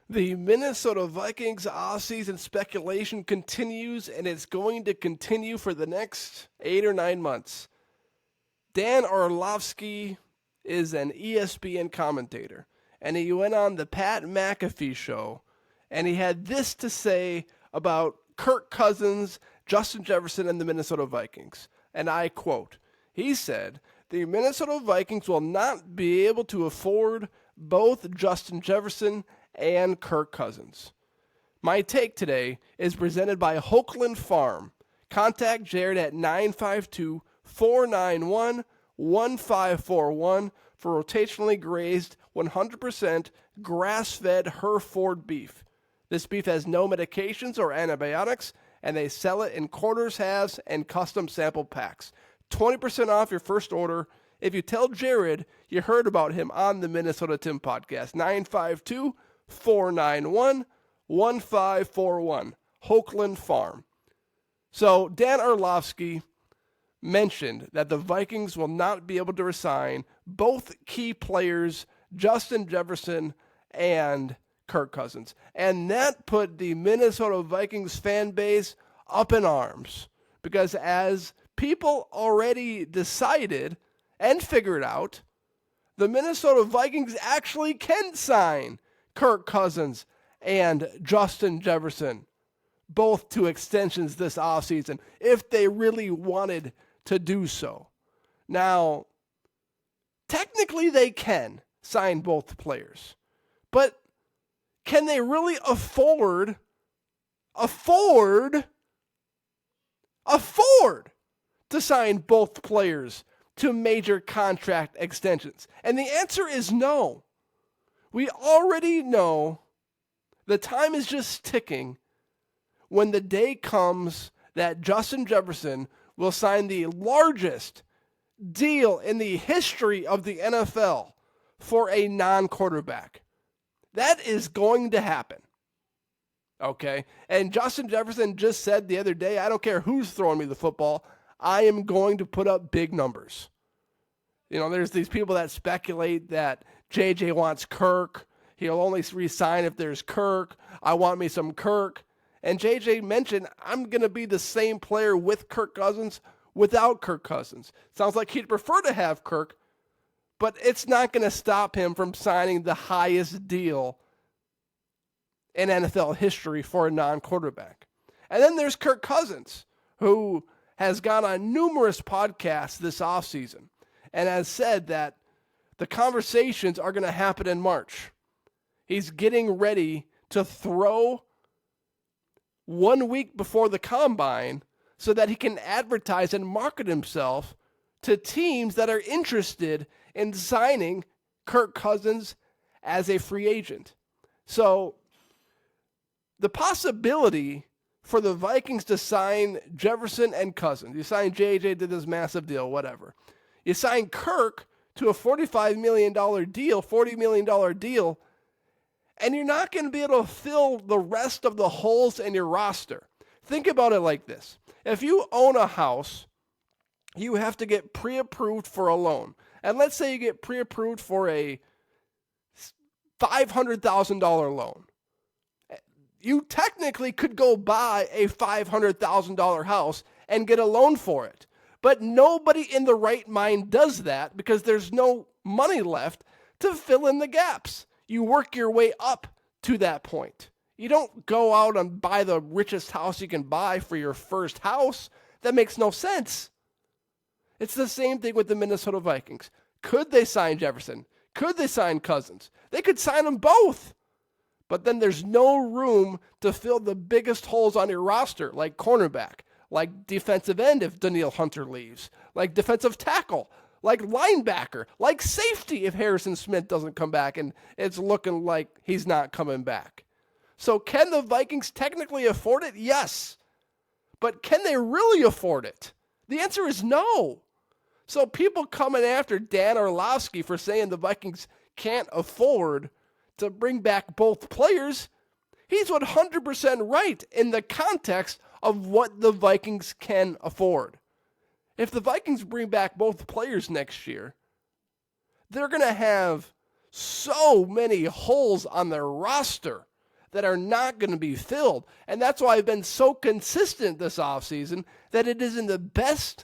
The Minnesota Vikings offseason speculation continues, and it's going to continue for the next 8 or 9 months. Dan Orlovsky is an ESPN commentator, and he went on the Pat McAfee show, and he had this to say about Kirk Cousins, Justin Jefferson, and the Minnesota Vikings. And I quote, he said, "The Minnesota Vikings will not be able to afford both Justin Jefferson and Kirk Cousins." My take today is presented by Hokeland Farm. Contact Jared at 952-491-1541 for rotationally grazed 100% grass-fed Hereford beef. This beef has no medications or antibiotics, and they sell it in quarters, halves, and custom sample packs. 20% off your first order if you tell Jared you heard about him on the Minnesota Tim podcast. 952-491-1541. Hokeland Farm. So Dan Orlovsky mentioned that the Vikings will not be able to resign both key players, Justin Jefferson and Kirk Cousins. And that put the Minnesota Vikings fan base up in arms. Because as people already decided and figured out, the Minnesota Vikings actually can sign Kirk Cousins and Justin Jefferson, both to extensions this offseason, if they really wanted to do so. Now, technically they can sign both players, but can they really afford to sign both players to major contract extensions? And the answer is no. We already know the time is just ticking when the day comes that Justin Jefferson will sign the largest deal in the history of the NFL for a non-quarterback. That is going to happen. Okay? And Justin Jefferson just said the other day, I don't care who's throwing me the football, I am going to put up big numbers. You know, there's these people that speculate that JJ wants Kirk. He'll only resign if there's Kirk. I want me some Kirk. And JJ mentioned, I'm going to be the same player with Kirk Cousins, without Kirk Cousins. Sounds like he'd prefer to have Kirk, but it's not going to stop him from signing the highest deal in NFL history for a non-quarterback. And then there's Kirk Cousins, who has gone on numerous podcasts this offseason and has said that the conversations are going to happen in March. He's getting ready to throw 1 week before the combine so that he can advertise and market himself to teams that are interested in signing Kirk Cousins as a free agent. So the possibility for the Vikings to sign Jefferson and Cousins, you sign JJ to this massive deal, whatever. You sign Kirk to a $45 million deal, $40 million deal, and you're not going to be able to fill the rest of the holes in your roster. Think about it like this. If you own a house, you have to get pre-approved for a loan. And let's say you get pre-approved for a $500,000 loan. You technically could go buy a $500,000 house and get a loan for it. But nobody in the right mind does that because there's no money left to fill in the gaps. You work your way up to that point. You don't go out and buy the richest house you can buy for your first house. That makes no sense. It's the same thing with the Minnesota Vikings. Could they sign Jefferson? Could they sign Cousins? They could sign them both. But then there's no room to fill the biggest holes on your roster, like cornerback, like defensive end if Danielle Hunter leaves, like defensive tackle, like linebacker, like safety if Harrison Smith doesn't come back and it's looking like he's not coming back. So can the Vikings technically afford it? Yes. But can they really afford it? The answer is no. So people coming after Dan Orlovsky for saying the Vikings can't afford to bring back both players, he's 100% right in the context of what the Vikings can afford. If the Vikings bring back both players next year, they're going to have so many holes on their roster that are not going to be filled. And that's why I've been so consistent this offseason that it is in the best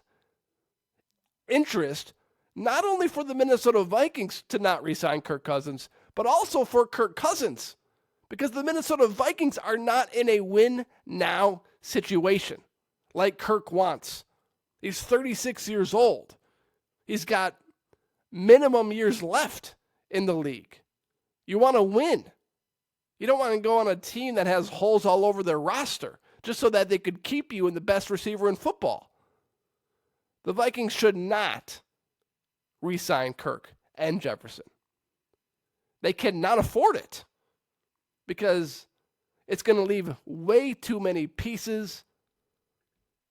interest, not only for the Minnesota Vikings to not re-sign Kirk Cousins, but also for Kirk Cousins, because the Minnesota Vikings are not in a win-now situation like Kirk wants. He's 36 years old. He's got minimum years left in the league. You want to win. You don't want to go on a team that has holes all over their roster just so that they could keep you in the best receiver in football. The Vikings should not re-sign Kirk and Jefferson. They cannot afford it because it's going to leave way too many pieces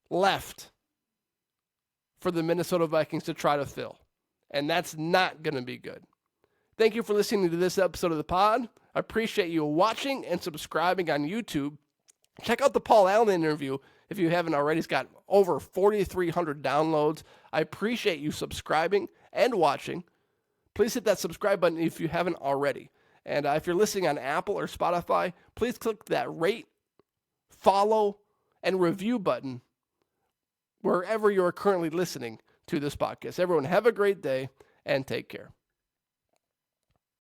left for the Minnesota Vikings to try to fill. And that's not going to be good. Thank you for listening to this episode of the pod. I appreciate you watching and subscribing on YouTube. Check out the Paul Allen interview if you haven't already. It's got over 4,300 downloads. I appreciate you subscribing and watching. Please hit that subscribe button if you haven't already. And if you're listening on Apple or Spotify, please click that rate, follow, and review button wherever you're currently listening to this podcast. Everyone, have a great day and take care.